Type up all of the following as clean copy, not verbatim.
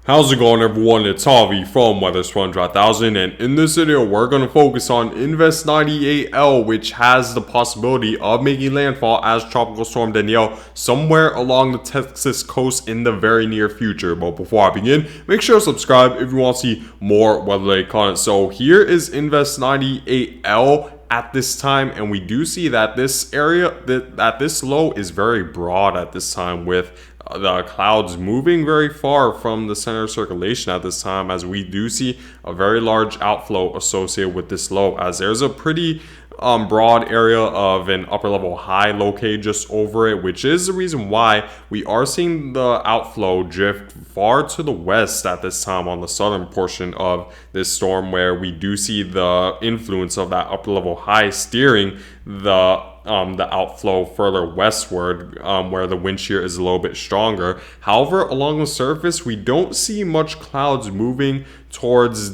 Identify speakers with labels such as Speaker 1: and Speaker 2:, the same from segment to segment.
Speaker 1: How's it going, everyone? It's Harvey from Weather Sponge 1000, and in this video we're going to focus on Invest 98L, which has the possibility of making landfall as Tropical Storm Danielle somewhere along the Texas coast in the very near future. But before I begin, make sure to subscribe if you want to see more weather-related content. So here is Invest 98L at this time, and we do see that this area, that this low is very broad at this time, with the clouds moving very far from the center of circulation at this time, as we do see a very large outflow associated with this low, as there's a pretty broad area of an upper level high located just over it, which is the reason why we are seeing the outflow drift far to the west at this time on the southern portion of this storm, where we do see the influence of that upper level high steering the outflow further westward, where the wind shear is a little bit stronger. However, along the surface, we don't see much clouds moving towards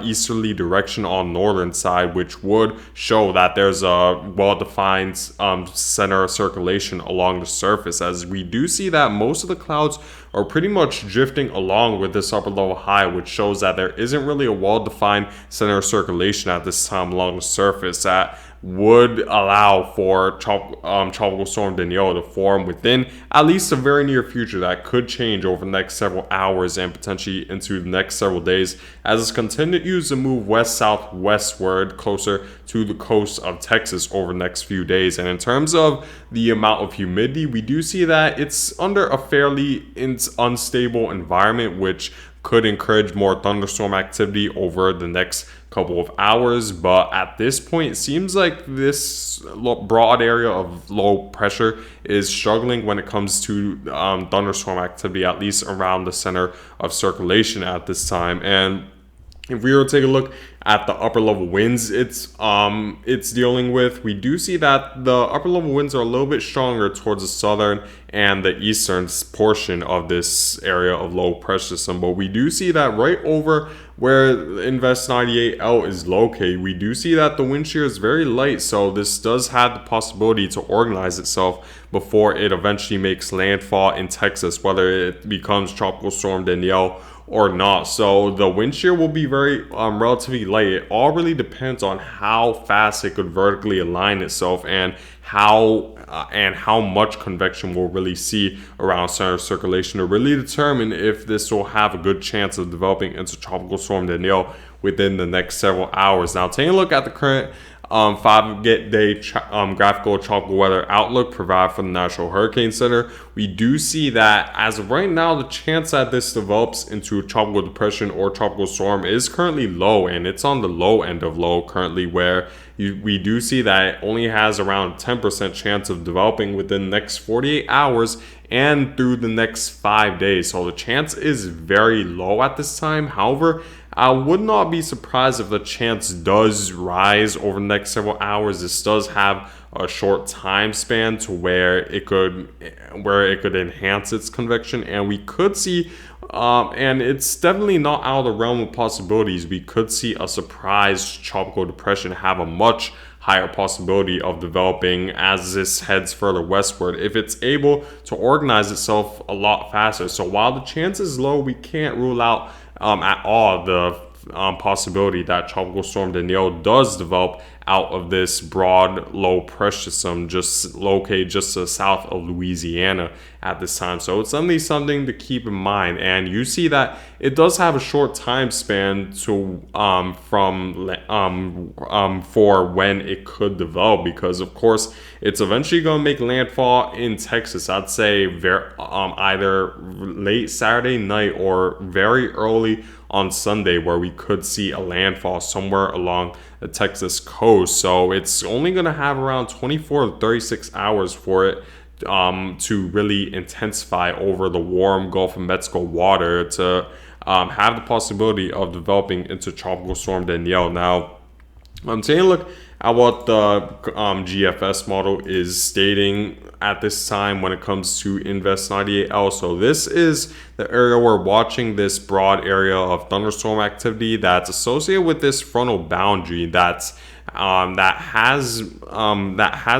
Speaker 1: easterly direction on northern side, which would show that there's a well-defined center of circulation along the surface, as we do see that most of the clouds are pretty much drifting along with this upper level high, which shows that there isn't really a well-defined center of circulation at this time along the surface that would allow for Tropical Storm Danielle to form within at least the very near future. That could change over the next several hours and potentially into the next several days, as it's continues to move west-southwestward closer to the coast of Texas over the next few days. And in terms of the amount of humidity, we do see that it's under a fairly unstable environment, which could encourage more thunderstorm activity over the next couple of hours. But at this point, it seems like this broad area of low pressure is struggling when it comes to thunderstorm activity, at least around the center of circulation at this time. And if we were to take a look at the upper level winds it's dealing with, we do see that the upper level winds are a little bit stronger towards the southern and the eastern portion of this area of low pressure system. But we do see that right over where Invest 98L is located, we do see that the wind shear is very light, so this does have the possibility to organize itself before it eventually makes landfall in Texas, whether it becomes Tropical Storm Danielle or not. So the wind shear will be very relatively light. It all really depends on how fast it could vertically align itself, and how much convection we'll really see around center circulation to really determine if this will have a good chance of developing into Tropical Storm Danielle within the next several hours. Now, taking a look at the current 5-day graphical tropical weather outlook provided from the National Hurricane Center, we do see that as of right now, the chance that this develops into a tropical depression or tropical storm is currently low, and it's on the low end of low currently, where we do see that it only has around 10% chance of developing within the next 48 hours and through the next 5 days. So the chance is very low at this time. However, I would not be surprised if the chance does rise over the next several hours. This does have a short time span to where it could enhance its convection, and we could see and it's definitely not out of the realm of possibilities, we could see a surprise tropical depression have a much higher possibility of developing as this heads further westward, if it's able to organize itself a lot faster. So while the chance is low, we can't rule out at all the possibility that Tropical Storm Danielle does develop out of this broad low pressure system just located just to the south of Louisiana at this time. So it's definitely something to keep in mind, and you see that it does have a short time span to for when it could develop, because of course it's eventually going to make landfall in Texas. I'd say either late Saturday night or very early on Sunday, where we could see a landfall somewhere along the Texas coast. So it's only going to have around 24 to 36 hours for it to really intensify over the warm Gulf of Mexico water to have the possibility of developing into Tropical Storm Danielle. Now, I'm taking a look at what the GFS model is stating at this time when it comes to Invest 98L. So this is the area we're watching, this broad area of thunderstorm activity that's associated with this frontal boundary that's that has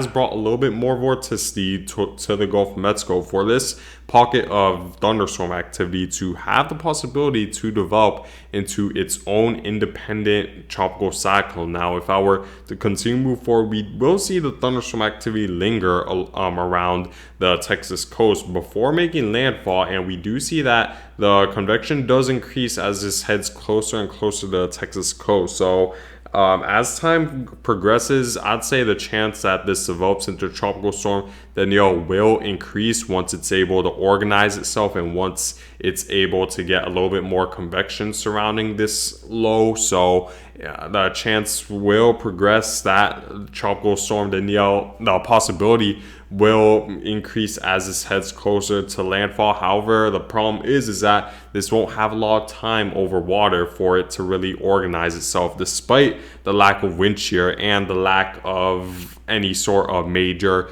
Speaker 1: brought a little bit more vorticity to the Gulf of Mexico for this pocket of thunderstorm activity to have the possibility to develop into its own independent tropical cyclone. Now, if I were to continue to move forward, we will see the thunderstorm activity linger around the Texas coast before making landfall, and we do see that the convection does increase as this heads closer and closer to the Texas coast. So as time progresses, I'd say the chance that this develops into Tropical Storm Danielle will increase once it's able to organize itself and once it's able to get a little bit more convection surrounding this low. So the chance will progress that Tropical Storm Danielle, the possibility will increase as this heads closer to landfall. However, the problem is that this won't have a lot of time over water for it to really organize itself, despite the lack of wind shear and the lack of any sort of major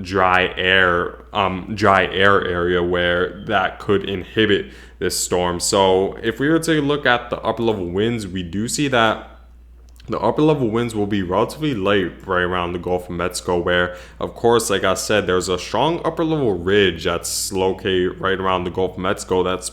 Speaker 1: dry air area where that could inhibit this storm. So if we were to look at the upper level winds, we do see that the upper level winds will be relatively light right around the Gulf of Mexico, where, of course, like I said, there's a strong upper level ridge that's located right around the Gulf of Mexico that's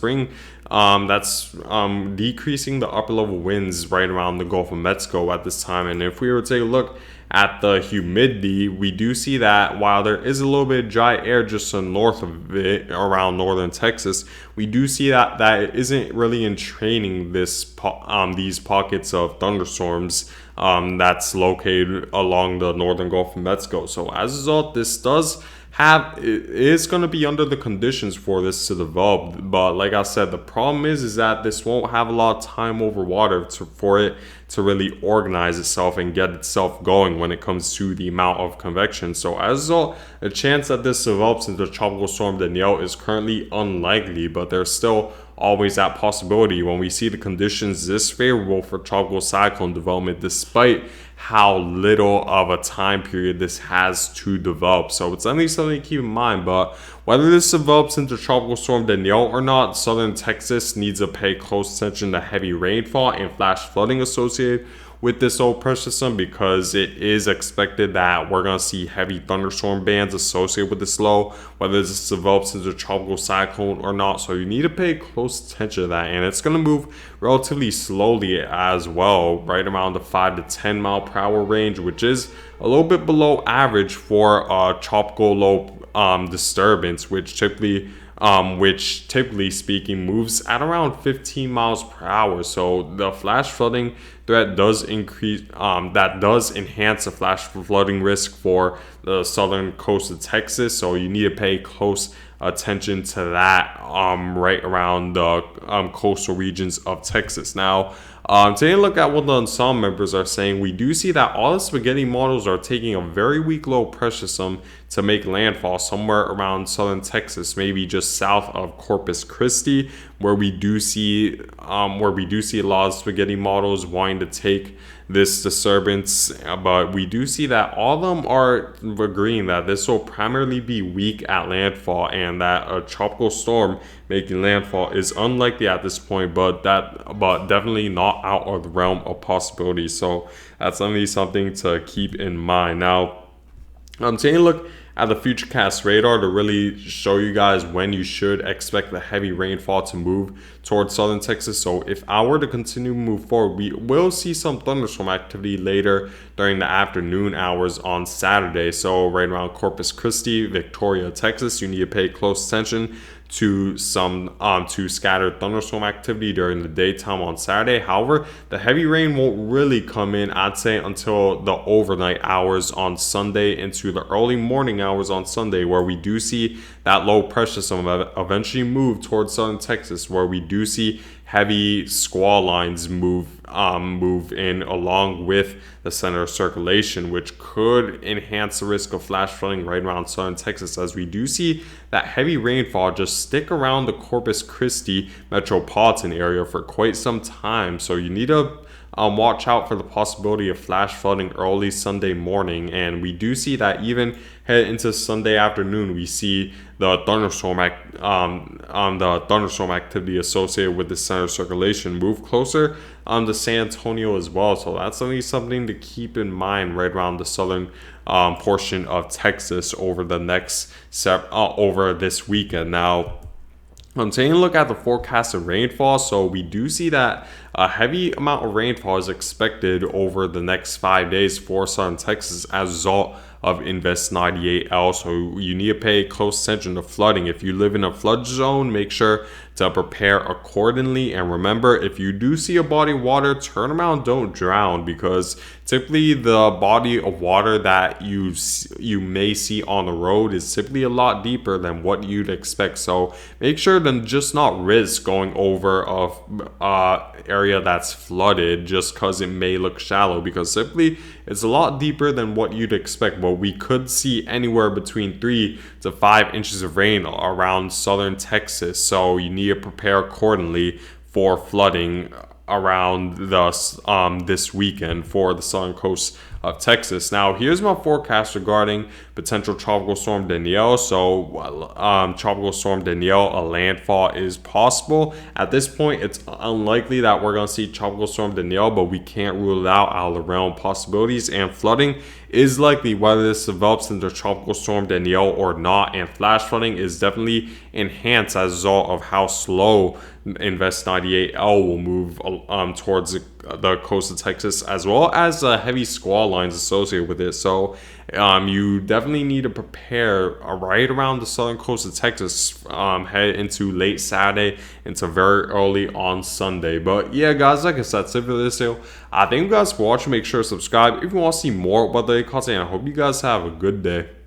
Speaker 1: decreasing the upper level winds right around the Gulf of Mexico at this time. And if we were to take a look at the humidity, we do see that while there is a little bit of dry air just to the north of it around northern Texas, we do see that it isn't really entraining these pockets of thunderstorms that's located along the northern Gulf of Mexico. So as a result, this is going to be under the conditions for this to develop. But like I said, the problem is that this won't have a lot of time over water for it to really organize itself and get itself going when it comes to the amount of convection. So as a result, the chance that this develops into Tropical Storm Danielle is currently unlikely, but there's still always that possibility when we see the conditions this favorable for tropical cyclone development, despite how little of a time period this has to develop. So it's only something to keep in mind. But whether this develops into Tropical Storm Danielle or not, southern Texas needs to pay close attention to heavy rainfall and flash flooding associated with this low pressure system, because it is expected that we're going to see heavy thunderstorm bands associated with this low, whether this develops into a tropical cyclone or not. So you need to pay close attention to that, and it's going to move relatively slowly as well, right around the 5 to 10 mile per hour range, which is a little bit below average for a tropical low disturbance, which typically speaking moves at around 15 miles per hour. So the flash flooding threat does increase, that does enhance the flash flooding risk for the southern coast of Texas. So you need to pay close attention to that right around the coastal regions of Texas. Now, taking a look at what the ensemble members are saying, we do see that all the spaghetti models are taking a very weak low pressure system to make landfall somewhere around southern Texas, maybe just south of Corpus Christi, where we do see a lot of spaghetti models wanting to take this disturbance. But we do see that all of them are agreeing that this will primarily be weak at landfall, and that a tropical storm making landfall is unlikely at this point, but definitely not out of the realm of possibility. So that's definitely something to keep in mind. Now, I'm taking a look at the Futurecast radar to really show you guys when you should expect the heavy rainfall to move towards southern Texas. So if I were to continue to move forward, we will see some thunderstorm activity later during the afternoon hours on Saturday. So right around Corpus Christi, Victoria, Texas, you need to pay close attention to some to scattered thunderstorm activity during the daytime on Saturday. However, the heavy rain won't really come in, I'd say, until the overnight hours on Sunday into the early morning hours on Sunday, where we do see that low pressure system eventually move towards southern Texas, where we do see heavy squall lines move in along with the center of circulation, which could enhance the risk of flash flooding right around southern Texas, as we do see that heavy rainfall just stick around the Corpus Christi metropolitan area for quite some time. So you need to watch out for the possibility of flash flooding early Sunday morning. And we do see that even head into Sunday afternoon, we see the thunderstorm activity associated with the center circulation move closer to San Antonio as well. So that's certainly something to keep in mind right around the southern portion of Texas over the next over this weekend. Now, I'm taking a look at the forecasted rainfall. So we do see that a heavy amount of rainfall is expected over the next 5 days for southern Texas as a result of Invest 98L. So you need to pay close attention to flooding. If you live in a flood zone, make sure to prepare accordingly. And remember, if you do see a body of water, turn around, don't drown, because typically the body of water that you may see on the road is typically a lot deeper than what you'd expect. So make sure to just not risk going over a area that's flooded just because it may look shallow, because typically it's a lot deeper than what you'd expect. But we could see anywhere between 3 to 5 inches of rain around southern Texas. So you need to prepare accordingly for flooding around this weekend for the southern coast of Texas. Now, here's my forecast regarding potential Tropical Storm Danielle. So, Tropical Storm Danielle, a landfall is possible. At this point, it's unlikely that we're going to see Tropical Storm Danielle, but we can't rule it out of the realm of possibilities. And flooding is likely whether this develops into Tropical Storm Danielle or not. And flash flooding is definitely enhanced as a result of how slow Invest 98L will move towards the coast of Texas, as well as heavy squall lines associated with it. So you definitely need to prepare right around the southern coast of Texas, head into late Saturday into very early on Sunday. But yeah, guys, like I said, that's it for this video. Thank you guys for watching. Make sure to subscribe if you want to see more about the content. I hope you guys have a good day.